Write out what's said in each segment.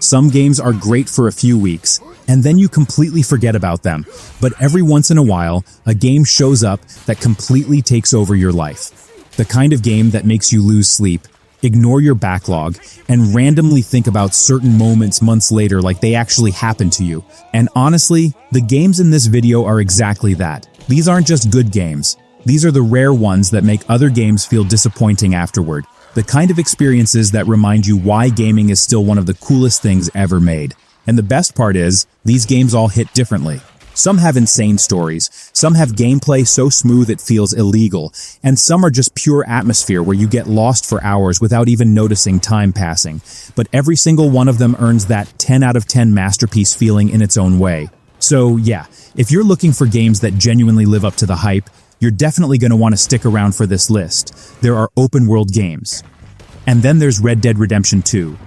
Some games are great for a few weeks, and then you completely forget about them. But every once in a while, a game shows up that completely takes over your life. The kind of game that makes you lose sleep, ignore your backlog, and randomly think about certain moments months later like they actually happened to you. And honestly, the games in this video are exactly that. These aren't just good games. These are the rare ones that make other games feel disappointing afterward. The kind of experiences that remind you why gaming is still one of the coolest things ever made. And the best part is, these games all hit differently. Some have insane stories, some have gameplay so smooth it feels illegal, and some are just pure atmosphere where you get lost for hours without even noticing time passing. But every single one of them earns that 10 out of 10 masterpiece feeling in its own way. So yeah, if you're looking for games that genuinely live up to the hype, you're definitely going to want to stick around for this list. There are open-world games. And then there's Red Dead Redemption 2.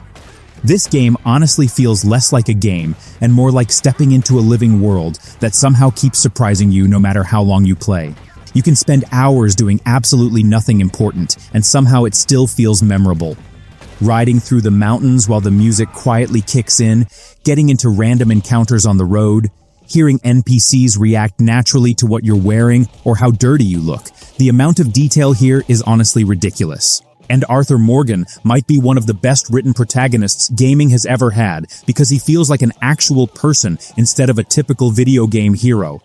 This game honestly feels less like a game and more like stepping into a living world that somehow keeps surprising you no matter how long you play. You can spend hours doing absolutely nothing important, and somehow it still feels memorable. Riding through the mountains while the music quietly kicks in, getting into random encounters on the road, hearing NPCs react naturally to what you're wearing or how dirty you look. The amount of detail here is honestly ridiculous. And Arthur Morgan might be one of the best written protagonists gaming has ever had because he feels like an actual person instead of a typical video game hero.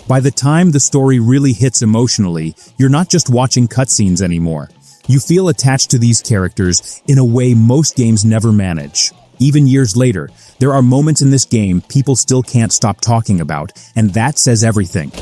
By the time the story really hits emotionally, you're not just watching cutscenes anymore. You feel attached to these characters in a way most games never manage. Even years later, there are moments in this game people still can't stop talking about, and that says everything.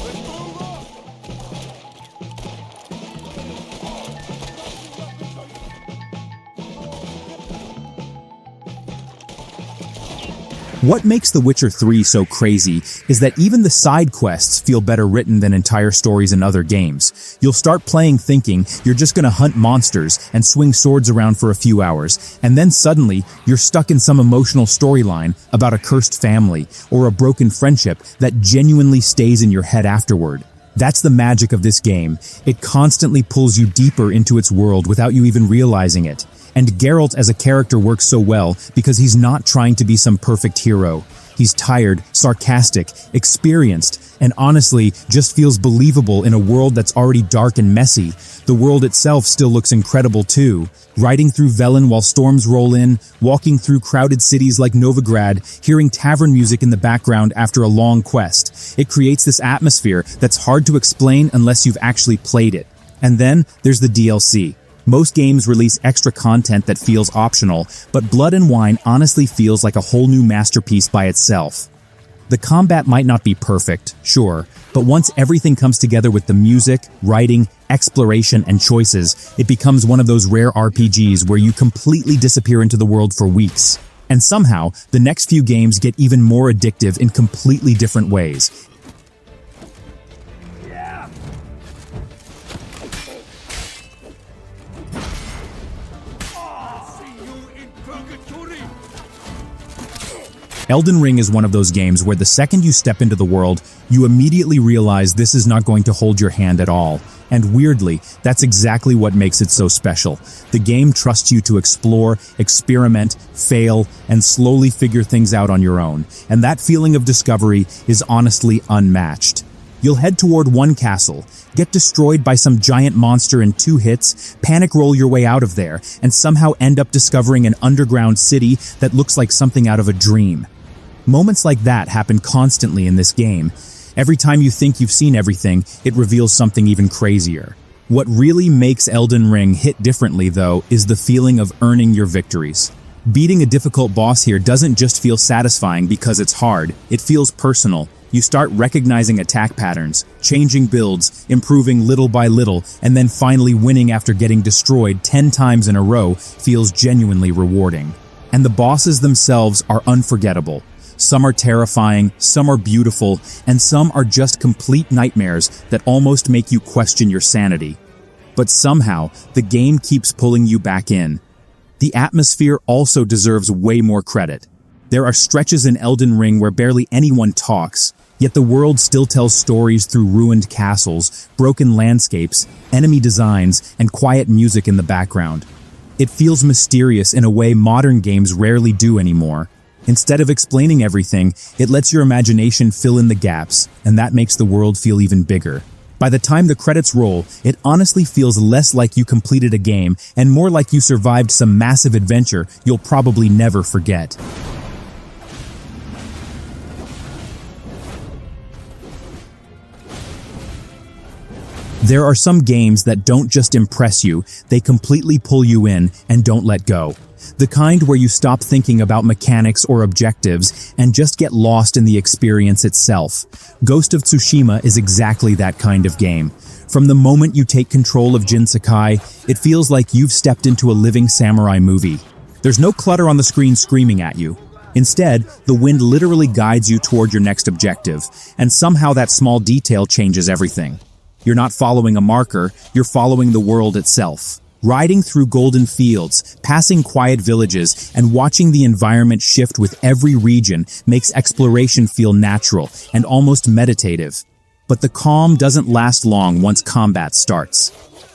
What makes The Witcher 3 so crazy is that even the side quests feel better written than entire stories in other games. You'll start playing thinking you're just gonna hunt monsters and swing swords around for a few hours, and then suddenly you're stuck in some emotional storyline about a cursed family or a broken friendship that genuinely stays in your head afterward. That's the magic of this game. It constantly pulls you deeper into its world without you even realizing it. And Geralt as a character works so well because he's not trying to be some perfect hero. He's tired, sarcastic, experienced, and honestly just feels believable in a world that's already dark and messy. The world itself still looks incredible too. Riding through Velen while storms roll in, walking through crowded cities like Novigrad, hearing tavern music in the background after a long quest. It creates this atmosphere that's hard to explain unless you've actually played it. And then there's the DLC. Most games release extra content that feels optional, but Blood and Wine honestly feels like a whole new masterpiece by itself. The combat might not be perfect, sure, but once everything comes together with the music, writing, exploration, and choices, it becomes one of those rare RPGs where you completely disappear into the world for weeks. And somehow, the next few games get even more addictive in completely different ways. Elden Ring is one of those games where the second you step into the world, you immediately realize this is not going to hold your hand at all. And weirdly, that's exactly what makes it so special. The game trusts you to explore, experiment, fail, and slowly figure things out on your own. And that feeling of discovery is honestly unmatched. You'll head toward one castle, get destroyed by some giant monster in 2 hits, panic roll your way out of there, and somehow end up discovering an underground city that looks like something out of a dream. Moments like that happen constantly in this game. Every time you think you've seen everything, it reveals something even crazier. What really makes Elden Ring hit differently, though, is the feeling of earning your victories. Beating a difficult boss here doesn't just feel satisfying because it's hard, it feels personal. You start recognizing attack patterns, changing builds, improving little by little, and then finally winning after getting destroyed 10 times in a row feels genuinely rewarding. And the bosses themselves are unforgettable. Some are terrifying, some are beautiful, and some are just complete nightmares that almost make you question your sanity. But somehow, the game keeps pulling you back in. The atmosphere also deserves way more credit. There are stretches in Elden Ring where barely anyone talks, yet the world still tells stories through ruined castles, broken landscapes, enemy designs, and quiet music in the background. It feels mysterious in a way modern games rarely do anymore. Instead of explaining everything, it lets your imagination fill in the gaps, and that makes the world feel even bigger. By the time the credits roll, it honestly feels less like you completed a game and more like you survived some massive adventure you'll probably never forget. There are some games that don't just impress you, they completely pull you in and don't let go. The kind where you stop thinking about mechanics or objectives and just get lost in the experience itself. Ghost of Tsushima is exactly that kind of game. From the moment you take control of Jin Sakai, it feels like you've stepped into a living samurai movie. There's no clutter on the screen screaming at you. Instead, the wind literally guides you toward your next objective, and somehow that small detail changes everything. You're not following a marker, you're following the world itself. Riding through golden fields, passing quiet villages, and watching the environment shift with every region makes exploration feel natural and almost meditative. But the calm doesn't last long once combat starts.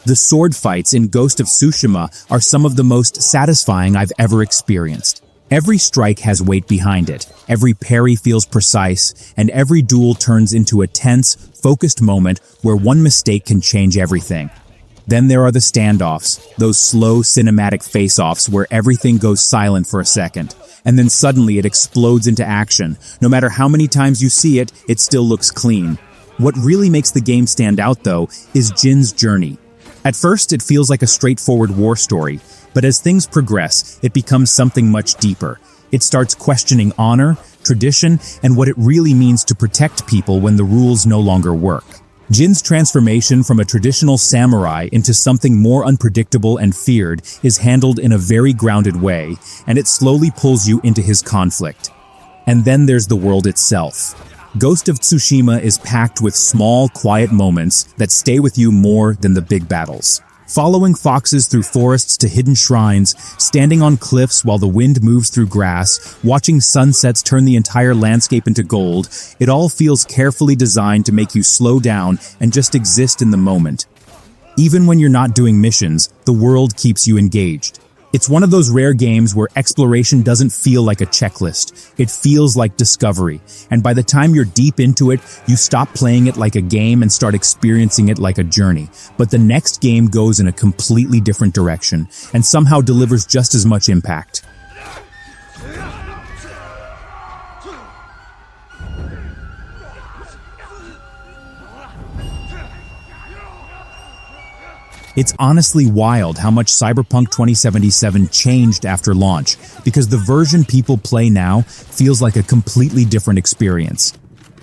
The sword fights in Ghost of Tsushima are some of the most satisfying I've ever experienced. Every strike has weight behind it, every parry feels precise, and every duel turns into a tense, focused moment where one mistake can change everything. Then there are the standoffs, those slow cinematic face-offs where everything goes silent for a second, and then suddenly it explodes into action. No matter how many times you see it, it still looks clean. What really makes the game stand out, though, is Jin's journey. At first, it feels like a straightforward war story, but as things progress, it becomes something much deeper. It starts questioning honor, tradition, and what it really means to protect people when the rules no longer work. Jin's transformation from a traditional samurai into something more unpredictable and feared is handled in a very grounded way, and it slowly pulls you into his conflict. And then there's the world itself. Ghost of Tsushima is packed with small, quiet moments that stay with you more than the big battles. Following foxes through forests to hidden shrines, standing on cliffs while the wind moves through grass, watching sunsets turn the entire landscape into gold, it all feels carefully designed to make you slow down and just exist in the moment. Even when you're not doing missions, the world keeps you engaged. It's one of those rare games where exploration doesn't feel like a checklist. It feels like discovery. And by the time you're deep into it, you stop playing it like a game and start experiencing it like a journey. But the next game goes in a completely different direction and somehow delivers just as much impact. It's honestly wild how much Cyberpunk 2077 changed after launch, because the version people play now feels like a completely different experience.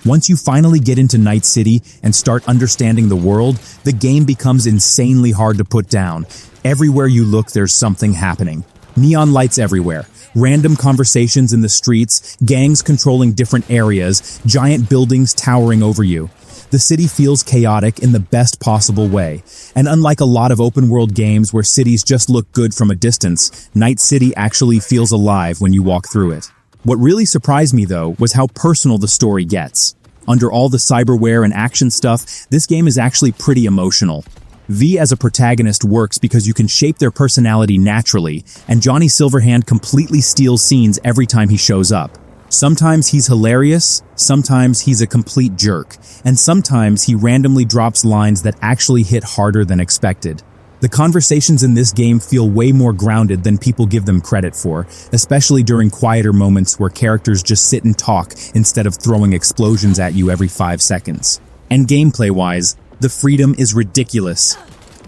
Once you finally get into Night City and start understanding the world, the game becomes insanely hard to put down. Everywhere you look, there's something happening. Neon lights everywhere, random conversations in the streets, gangs controlling different areas, giant buildings towering over you. The city feels chaotic in the best possible way, and unlike a lot of open-world games where cities just look good from a distance, Night City actually feels alive when you walk through it. What really surprised me, though, was how personal the story gets. Under all the cyberware and action stuff, this game is actually pretty emotional. V as a protagonist works because you can shape their personality naturally, and Johnny Silverhand completely steals scenes every time he shows up. Sometimes he's hilarious, sometimes he's a complete jerk, and sometimes he randomly drops lines that actually hit harder than expected. The conversations in this game feel way more grounded than people give them credit for, especially during quieter moments where characters just sit and talk instead of throwing explosions at you every 5 seconds. And gameplay-wise, the freedom is ridiculous.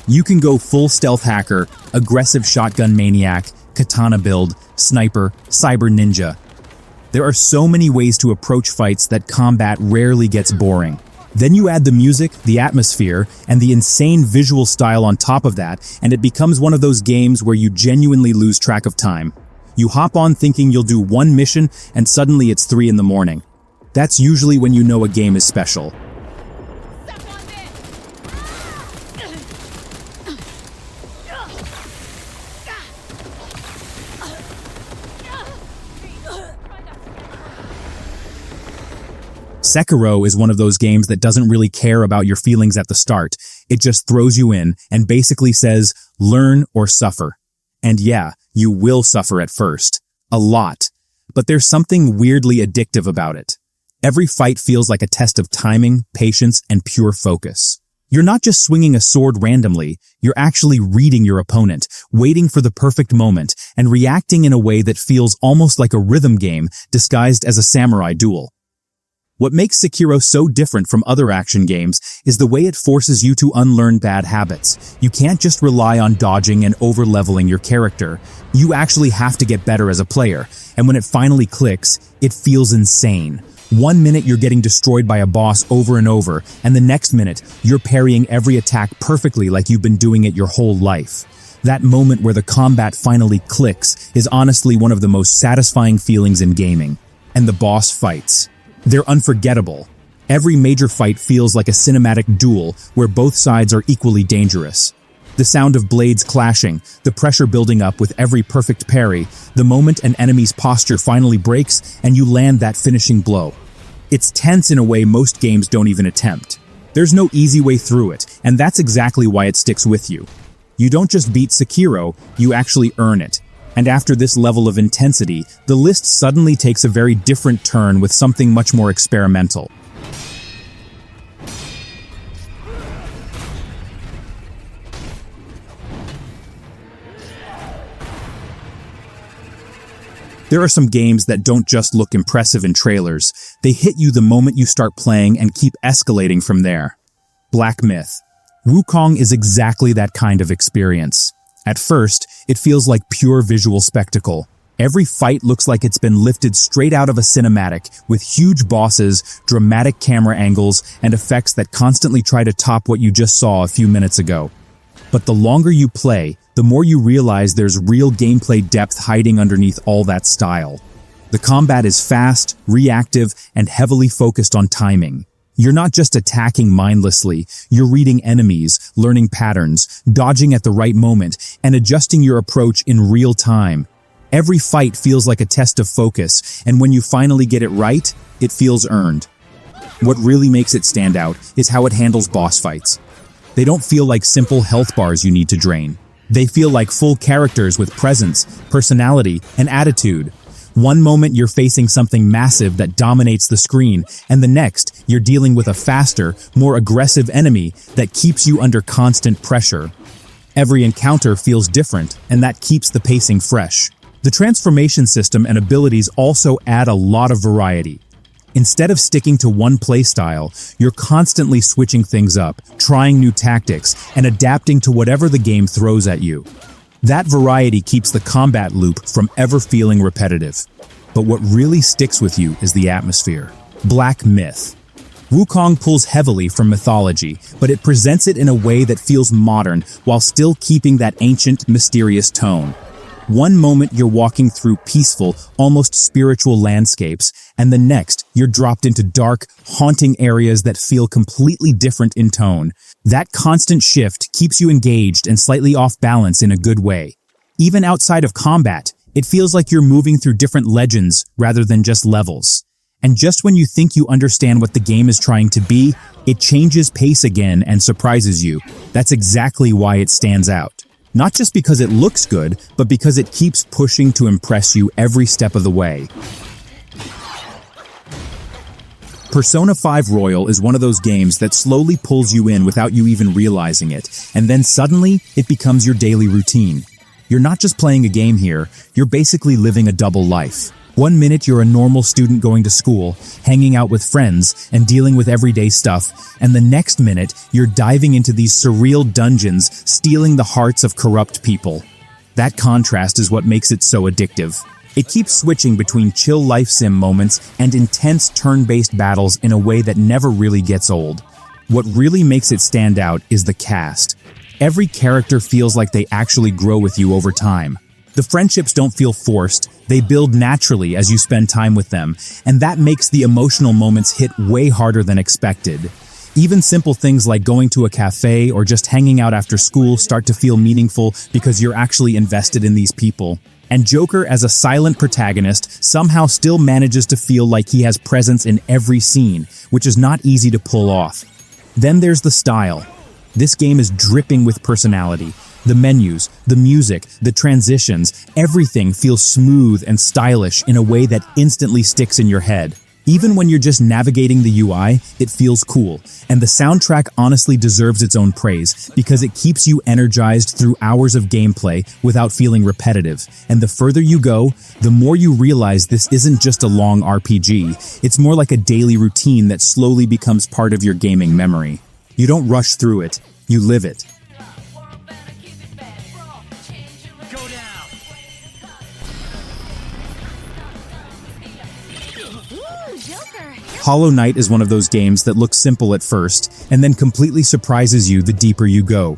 You can go full stealth hacker, aggressive shotgun maniac, katana build, sniper, cyber ninja. There are so many ways to approach fights that combat rarely gets boring. Then you add the music, the atmosphere, and the insane visual style on top of that, and it becomes one of those games where you genuinely lose track of time. You hop on thinking you'll do one mission, and suddenly it's 3 in the morning. That's usually when you know a game is special. Sekiro is one of those games that doesn't really care about your feelings at the start. It just throws you in and basically says, learn or suffer. And yeah, you will suffer at first. A lot. but there's something weirdly addictive about it. Every fight feels like a test of timing, patience, and pure focus. You're not just swinging a sword randomly, you're actually reading your opponent, waiting for the perfect moment, and reacting in a way that feels almost like a rhythm game disguised as a samurai duel. What makes Sekiro so different from other action games is the way it forces you to unlearn bad habits. You can't just rely on dodging and over-leveling your character. You actually have to get better as a player, and when it finally clicks, it feels insane. One minute you're getting destroyed by a boss over and over, and the next minute you're parrying every attack perfectly like you've been doing it your whole life. That moment where the combat finally clicks is honestly one of the most satisfying feelings in gaming. And the boss fights. They're unforgettable. Every major fight feels like a cinematic duel where both sides are equally dangerous. The sound of blades clashing, the pressure building up with every perfect parry, the moment an enemy's posture finally breaks and you land that finishing blow. It's tense in a way most games don't even attempt. There's no easy way through it, and that's exactly why it sticks with you. You don't just beat Sekiro, you actually earn it. And after this level of intensity, the list suddenly takes a very different turn with something much more experimental. There are some games that don't just look impressive in trailers, they hit you the moment you start playing and keep escalating from there. Black Myth. Wukong is exactly that kind of experience. At first, it feels like pure visual spectacle. Every fight looks like it's been lifted straight out of a cinematic, with huge bosses, dramatic camera angles, and effects that constantly try to top what you just saw a few minutes ago. But the longer you play, the more you realize there's real gameplay depth hiding underneath all that style. The combat is fast, reactive, and heavily focused on timing. You're not just attacking mindlessly, you're reading enemies, learning patterns, dodging at the right moment, and adjusting your approach in real time. Every fight feels like a test of focus, and when you finally get it right, it feels earned. What really makes it stand out is how it handles boss fights. They don't feel like simple health bars you need to drain. They feel like full characters with presence, personality, and attitude. One moment you're facing something massive that dominates the screen, and the next you're dealing with a faster, more aggressive enemy that keeps you under constant pressure. Every encounter feels different, and that keeps the pacing fresh. The transformation system and abilities also add a lot of variety. Instead of sticking to one playstyle, you're constantly switching things up, trying new tactics, and adapting to whatever the game throws at you. That variety keeps the combat loop from ever feeling repetitive. But what really sticks with you is the atmosphere. Black Myth. Wukong pulls heavily from mythology, but it presents it in a way that feels modern while still keeping that ancient, mysterious tone. One moment you're walking through peaceful, almost spiritual landscapes, and the next you're dropped into dark, haunting areas that feel completely different in tone. That constant shift keeps you engaged and slightly off balance in a good way. Even outside of combat, it feels like you're moving through different legends rather than just levels. And just when you think you understand what the game is trying to be, it changes pace again and surprises you. That's exactly why it stands out. Not just because it looks good, but because it keeps pushing to impress you every step of the way. Persona 5 Royal is one of those games that slowly pulls you in without you even realizing it, and then suddenly, it becomes your daily routine. You're not just playing a game here, you're basically living a double life. One minute you're a normal student going to school, hanging out with friends, and dealing with everyday stuff, and the next minute you're diving into these surreal dungeons, stealing the hearts of corrupt people. That contrast is what makes it so addictive. It keeps switching between chill life sim moments and intense turn-based battles in a way that never really gets old. What really makes it stand out is the cast. Every character feels like they actually grow with you over time. The friendships don't feel forced, they build naturally as you spend time with them, and that makes the emotional moments hit way harder than expected. Even simple things like going to a cafe or just hanging out after school start to feel meaningful because you're actually invested in these people. And Joker, as a silent protagonist, somehow still manages to feel like he has presence in every scene, which is not easy to pull off. Then there's the style. This game is dripping with personality. The menus, the music, the transitions, everything feels smooth and stylish in a way that instantly sticks in your head. Even when you're just navigating the UI, it feels cool, and the soundtrack honestly deserves its own praise because it keeps you energized through hours of gameplay without feeling repetitive. And the further you go, the more you realize this isn't just a long RPG, it's more like a daily routine that slowly becomes part of your gaming memory. You don't rush through it, you live it. Hollow Knight is one of those games that looks simple at first, and then completely surprises you the deeper you go.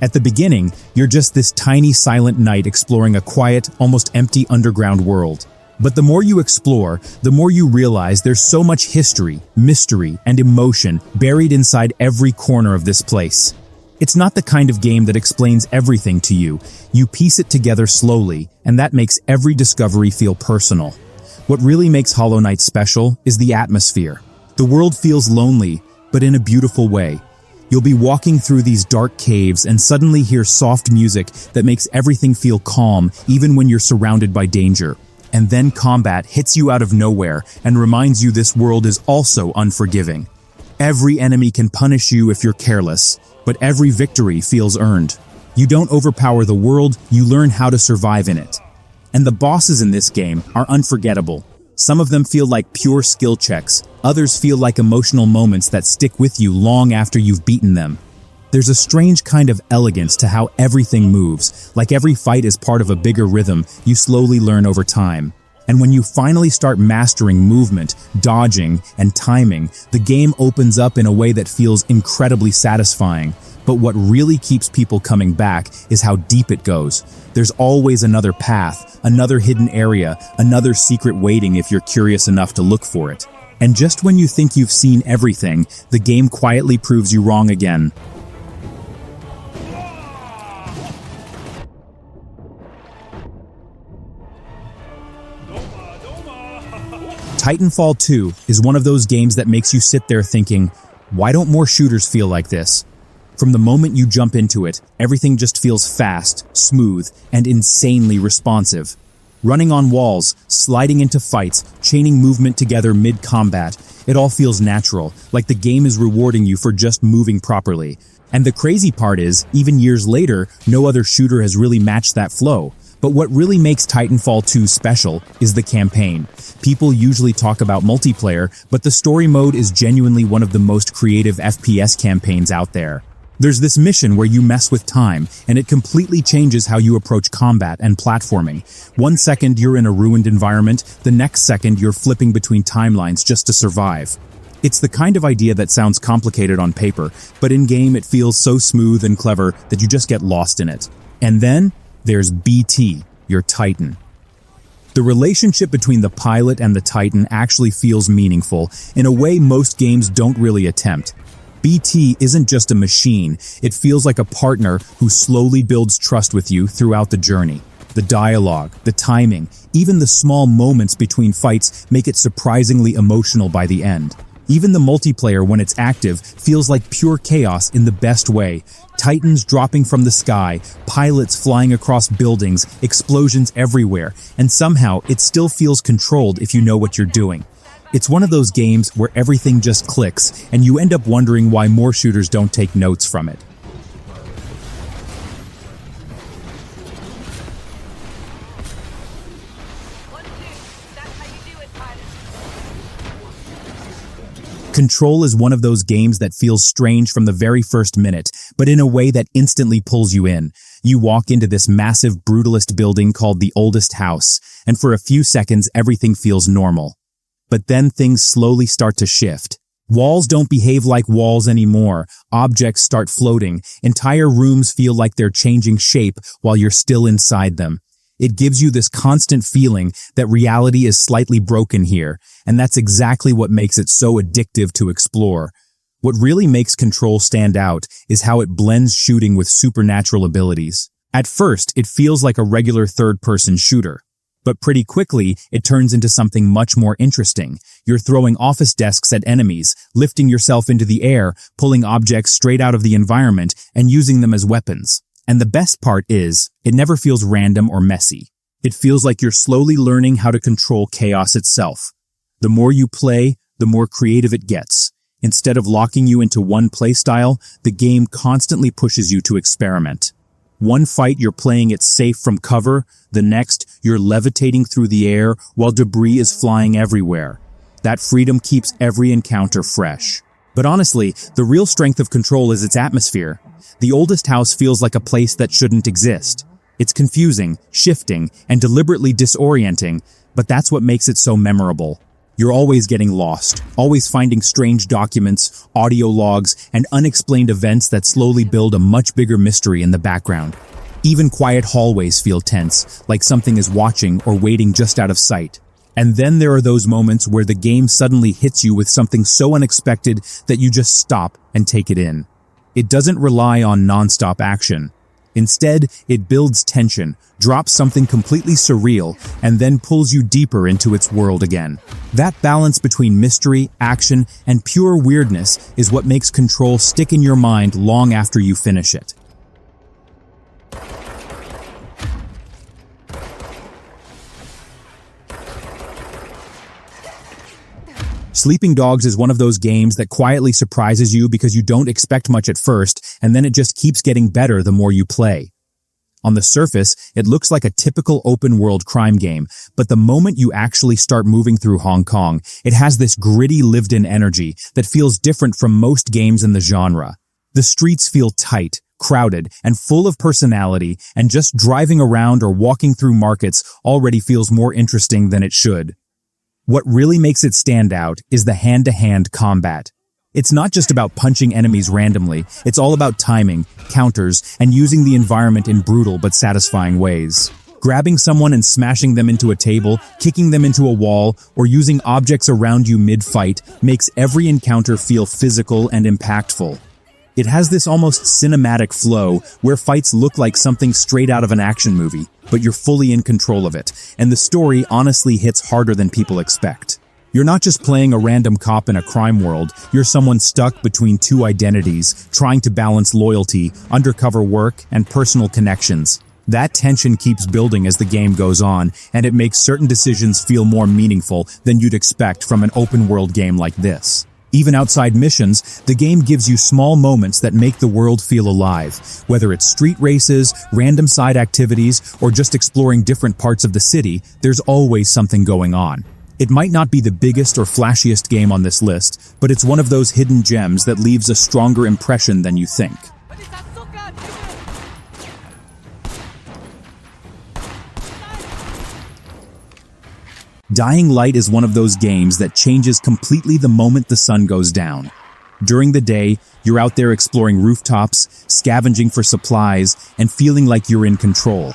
At the beginning, you're just this tiny silent knight exploring a quiet, almost empty underground world. But the more you explore, the more you realize there's so much history, mystery, and emotion buried inside every corner of this place. It's not the kind of game that explains everything to you. You piece it together slowly, and that makes every discovery feel personal. What really makes Hollow Knight special is the atmosphere. The world feels lonely, but in a beautiful way. You'll be walking through these dark caves and suddenly hear soft music that makes everything feel calm even when you're surrounded by danger. And then combat hits you out of nowhere and reminds you this world is also unforgiving. Every enemy can punish you if you're careless, but every victory feels earned. You don't overpower the world, you learn how to survive in it. And the bosses in this game are unforgettable. Some of them feel like pure skill checks, others feel like emotional moments that stick with you long after you've beaten them. There's a strange kind of elegance to how everything moves, like every fight is part of a bigger rhythm you slowly learn over time. And when you finally start mastering movement, dodging, and timing, the game opens up in a way that feels incredibly satisfying. But what really keeps people coming back is how deep it goes. There's always another path, another hidden area, another secret waiting if you're curious enough to look for it. And just when you think you've seen everything, the game quietly proves you wrong again. Titanfall 2 is one of those games that makes you sit there thinking, why don't more shooters feel like this? From the moment you jump into it, everything just feels fast, smooth, and insanely responsive. Running on walls, sliding into fights, chaining movement together mid-combat, it all feels natural, like the game is rewarding you for just moving properly. And the crazy part is, even years later, no other shooter has really matched that flow. But what really makes Titanfall 2 special is the campaign. People usually talk about multiplayer, but the story mode is genuinely one of the most creative FPS campaigns out there. There's this mission where you mess with time, and it completely changes how you approach combat and platforming. 1 second you're in a ruined environment, the next second you're flipping between timelines just to survive. It's the kind of idea that sounds complicated on paper, but in-game it feels so smooth and clever that you just get lost in it. And then there's BT, your Titan. The relationship between the pilot and the Titan actually feels meaningful, in a way most games don't really attempt. BT isn't just a machine, it feels like a partner who slowly builds trust with you throughout the journey. The dialogue, the timing, even the small moments between fights make it surprisingly emotional by the end. Even the multiplayer, when it's active, feels like pure chaos in the best way. Titans dropping from the sky, pilots flying across buildings, explosions everywhere, and somehow it still feels controlled if you know what you're doing. It's one of those games where everything just clicks, and you end up wondering why more shooters don't take notes from it. Control is one of those games that feels strange from the very first minute, but in a way that instantly pulls you in. You walk into this massive brutalist building called the Oldest House, and for a few seconds everything feels normal. But then things slowly start to shift. Walls don't behave like walls anymore. Objects start floating. Entire rooms feel like they're changing shape while you're still inside them. It gives you this constant feeling that reality is slightly broken here, and that's exactly what makes it so addictive to explore. What really makes Control stand out is how it blends shooting with supernatural abilities. At first, it feels like a regular third-person shooter. But pretty quickly, it turns into something much more interesting. You're throwing office desks at enemies, lifting yourself into the air, pulling objects straight out of the environment, and using them as weapons. And the best part is, it never feels random or messy. It feels like you're slowly learning how to control chaos itself. The more you play, the more creative it gets. Instead of locking you into one playstyle, the game constantly pushes you to experiment. One fight you're playing it safe from cover, the next you're levitating through the air while debris is flying everywhere. That freedom keeps every encounter fresh. But honestly, the real strength of Control is its atmosphere. The oldest house feels like a place that shouldn't exist. It's confusing, shifting, and deliberately disorienting, but that's what makes it so memorable. You're always getting lost, always finding strange documents, audio logs, and unexplained events that slowly build a much bigger mystery in the background. Even quiet hallways feel tense, like something is watching or waiting just out of sight. And then there are those moments where the game suddenly hits you with something so unexpected that you just stop and take it in. It doesn't rely on non-stop action. Instead, it builds tension, drops something completely surreal, and then pulls you deeper into its world again. That balance between mystery, action, and pure weirdness is what makes Control stick in your mind long after you finish it. Sleeping Dogs is one of those games that quietly surprises you because you don't expect much at first, and then it just keeps getting better the more you play. On the surface, it looks like a typical open-world crime game, but the moment you actually start moving through Hong Kong, it has this gritty, lived-in energy that feels different from most games in the genre. The streets feel tight, crowded, and full of personality, and just driving around or walking through markets already feels more interesting than it should. What really makes it stand out is the hand-to-hand combat. It's not just about punching enemies randomly, it's all about timing, counters, and using the environment in brutal but satisfying ways. Grabbing someone and smashing them into a table, kicking them into a wall, or using objects around you mid-fight makes every encounter feel physical and impactful. It has this almost cinematic flow where fights look like something straight out of an action movie, but you're fully in control of it, and the story honestly hits harder than people expect. You're not just playing a random cop in a crime world, you're someone stuck between two identities, trying to balance loyalty, undercover work, and personal connections. That tension keeps building as the game goes on, and it makes certain decisions feel more meaningful than you'd expect from an open-world game like this. Even outside missions, the game gives you small moments that make the world feel alive, whether it's street races, random side activities, or just exploring different parts of the city, there's always something going on. It might not be the biggest or flashiest game on this list, but it's one of those hidden gems that leaves a stronger impression than you think. Dying Light is one of those games that changes completely the moment the sun goes down. During the day, you're out there exploring rooftops, scavenging for supplies, and feeling like you're in control.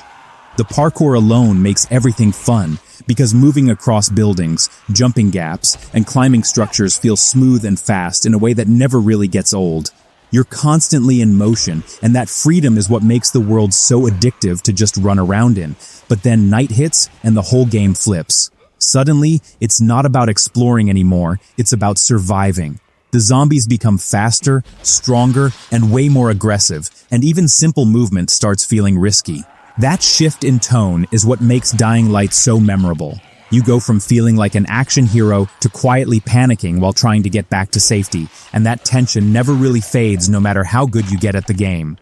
The parkour alone makes everything fun, because moving across buildings, jumping gaps, and climbing structures feels smooth and fast in a way that never really gets old. You're constantly in motion, and that freedom is what makes the world so addictive to just run around in. But then night hits, and the whole game flips. Suddenly, it's not about exploring anymore, it's about surviving. The zombies become faster, stronger, and way more aggressive, and even simple movement starts feeling risky. That shift in tone is what makes Dying Light so memorable. You go from feeling like an action hero to quietly panicking while trying to get back to safety, and that tension never really fades no matter how good you get at the game.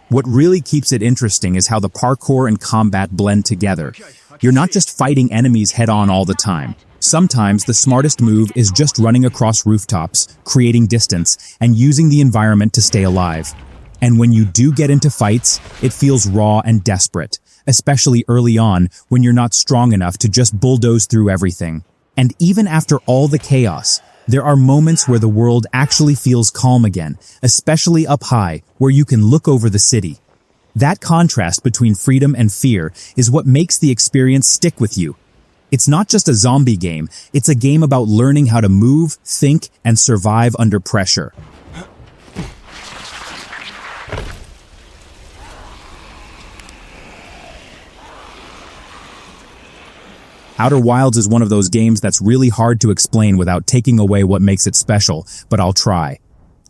What really keeps it interesting is how the parkour and combat blend together. You're not just fighting enemies head-on all the time. Sometimes the smartest move is just running across rooftops, creating distance, and using the environment to stay alive. And when you do get into fights, it feels raw and desperate, especially early on when you're not strong enough to just bulldoze through everything. And even after all the chaos, there are moments where the world actually feels calm again, especially up high, where you can look over the city. That contrast between freedom and fear is what makes the experience stick with you. It's not just a zombie game, it's a game about learning how to move, think, and survive under pressure. Outer Wilds is one of those games that's really hard to explain without taking away what makes it special, but I'll try.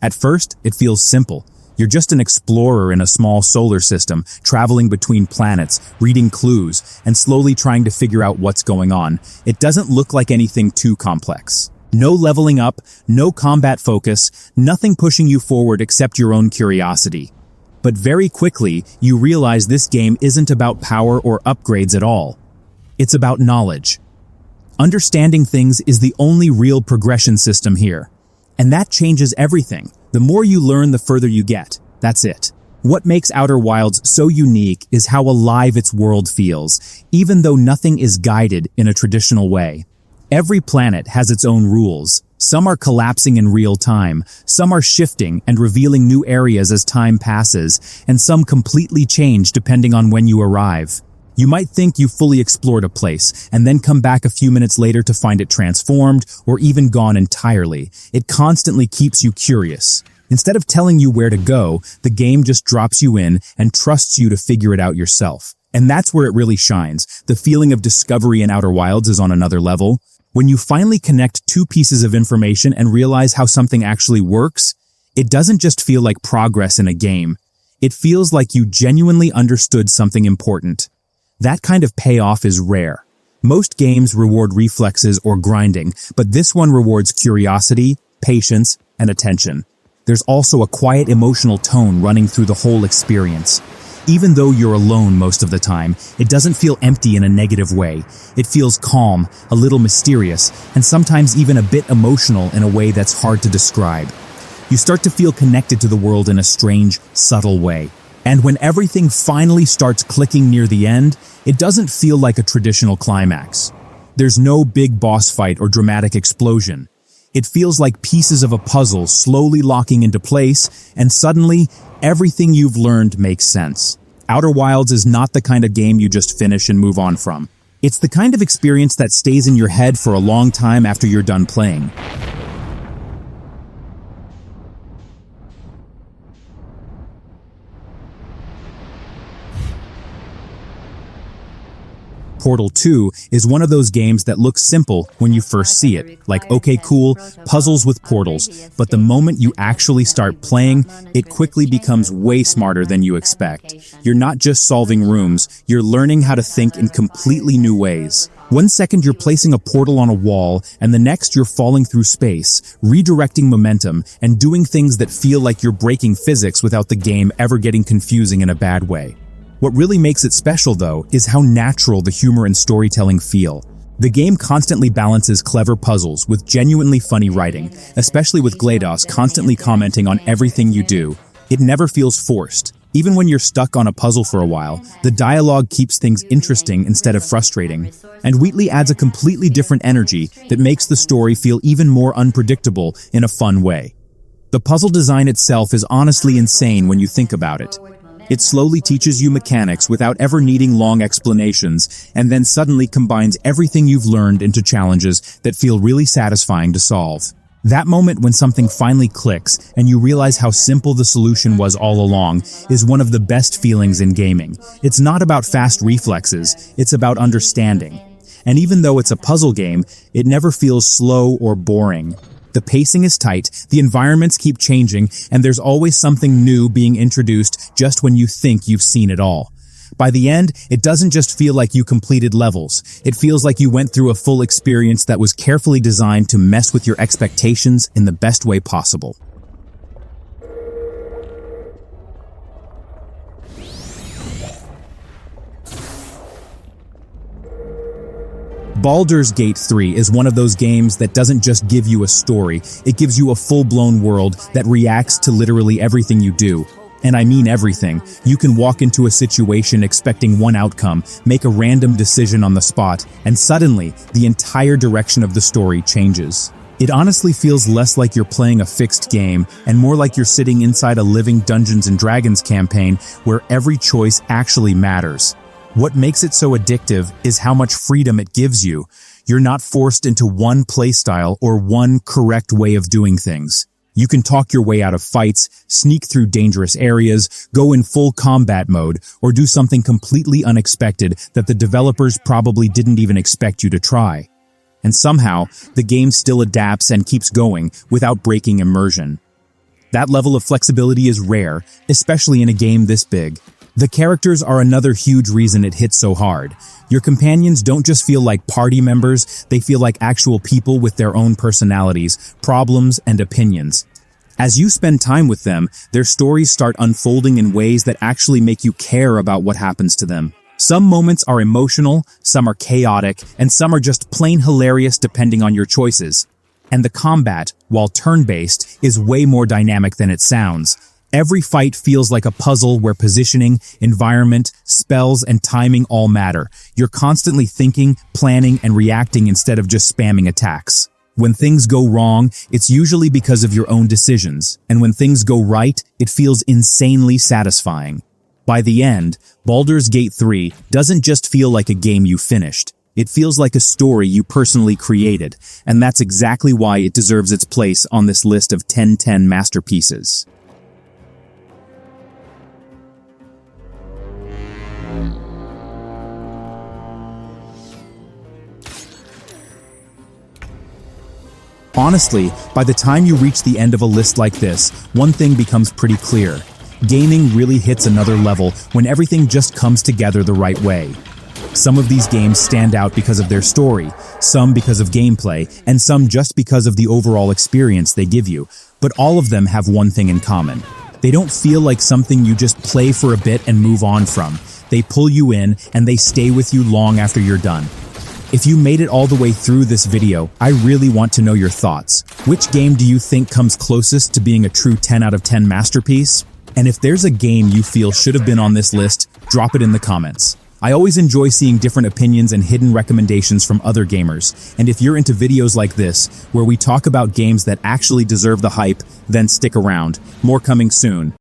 At first, it feels simple. You're just an explorer in a small solar system, traveling between planets, reading clues, and slowly trying to figure out what's going on. It doesn't look like anything too complex. No leveling up, no combat focus, nothing pushing you forward except your own curiosity. But very quickly, you realize this game isn't about power or upgrades at all. It's about knowledge. Understanding things is the only real progression system here. And that changes everything. The more you learn, the further you get. That's it. What makes Outer Wilds so unique is how alive its world feels, even though nothing is guided in a traditional way. Every planet has its own rules. Some are collapsing in real time, some are shifting and revealing new areas as time passes, and some completely change depending on when you arrive. You might think you fully explored a place, and then come back a few minutes later to find it transformed, or even gone entirely. It constantly keeps you curious. Instead of telling you where to go, the game just drops you in and trusts you to figure it out yourself. And that's where it really shines. The feeling of discovery in Outer Wilds is on another level. When you finally connect two pieces of information and realize how something actually works, it doesn't just feel like progress in a game. It feels like you genuinely understood something important. That kind of payoff is rare. Most games reward reflexes or grinding, but this one rewards curiosity, patience, and attention. There's also a quiet emotional tone running through the whole experience. Even though you're alone most of the time, it doesn't feel empty in a negative way. It feels calm, a little mysterious, and sometimes even a bit emotional in a way that's hard to describe. You start to feel connected to the world in a strange, subtle way. And when everything finally starts clicking near the end, it doesn't feel like a traditional climax. There's no big boss fight or dramatic explosion. It feels like pieces of a puzzle slowly locking into place, and suddenly, everything you've learned makes sense. Outer Wilds is not the kind of game you just finish and move on from. It's the kind of experience that stays in your head for a long time after you're done playing. Portal 2 is one of those games that looks simple when you first see it, like okay cool, puzzles with portals, but the moment you actually start playing, it quickly becomes way smarter than you expect. You're not just solving rooms, you're learning how to think in completely new ways. One second you're placing a portal on a wall, and the next you're falling through space, redirecting momentum, and doing things that feel like you're breaking physics without the game ever getting confusing in a bad way. What really makes it special, though, is how natural the humor and storytelling feel. The game constantly balances clever puzzles with genuinely funny writing, especially with GLaDOS constantly commenting on everything you do. It never feels forced. Even when you're stuck on a puzzle for a while, the dialogue keeps things interesting instead of frustrating. And Wheatley adds a completely different energy that makes the story feel even more unpredictable in a fun way. The puzzle design itself is honestly insane when you think about it. It slowly teaches you mechanics without ever needing long explanations, and then suddenly combines everything you've learned into challenges that feel really satisfying to solve. That moment when something finally clicks and you realize how simple the solution was all along is one of the best feelings in gaming. It's not about fast reflexes, it's about understanding. And even though it's a puzzle game, it never feels slow or boring. The pacing is tight, the environments keep changing, and there's always something new being introduced just when you think you've seen it all. By the end, it doesn't just feel like you completed levels. It feels like you went through a full experience that was carefully designed to mess with your expectations in the best way possible. Baldur's Gate 3 is one of those games that doesn't just give you a story, it gives you a full-blown world that reacts to literally everything you do. And I mean everything. You can walk into a situation expecting one outcome, make a random decision on the spot, and suddenly, the entire direction of the story changes. It honestly feels less like you're playing a fixed game, and more like you're sitting inside a living Dungeons & Dragons campaign where every choice actually matters. What makes it so addictive is how much freedom it gives you. You're not forced into one playstyle or one correct way of doing things. You can talk your way out of fights, sneak through dangerous areas, go in full combat mode, or do something completely unexpected that the developers probably didn't even expect you to try. And somehow, the game still adapts and keeps going without breaking immersion. That level of flexibility is rare, especially in a game this big. The characters are another huge reason it hits so hard. Your companions don't just feel like party members, they feel like actual people with their own personalities, problems, and opinions. As you spend time with them, their stories start unfolding in ways that actually make you care about what happens to them. Some moments are emotional, some are chaotic, and some are just plain hilarious depending on your choices. And the combat, while turn-based, is way more dynamic than it sounds. Every fight feels like a puzzle where positioning, environment, spells, and timing all matter. You're constantly thinking, planning, and reacting instead of just spamming attacks. When things go wrong, it's usually because of your own decisions, and when things go right, it feels insanely satisfying. By the end, Baldur's Gate 3 doesn't just feel like a game you finished. It feels like a story you personally created, and that's exactly why it deserves its place on this list of 10 masterpieces. Honestly, by the time you reach the end of a list like this, one thing becomes pretty clear. Gaming really hits another level when everything just comes together the right way. Some of these games stand out because of their story, some because of gameplay, and some just because of the overall experience they give you. But all of them have one thing in common. They don't feel like something you just play for a bit and move on from. They pull you in, and they stay with you long after you're done. If you made it all the way through this video, I really want to know your thoughts. Which game do you think comes closest to being a true 10 out of 10 masterpiece? And if there's a game you feel should have been on this list, drop it in the comments. I always enjoy seeing different opinions and hidden recommendations from other gamers, and if you're into videos like this, where we talk about games that actually deserve the hype, then stick around. More coming soon.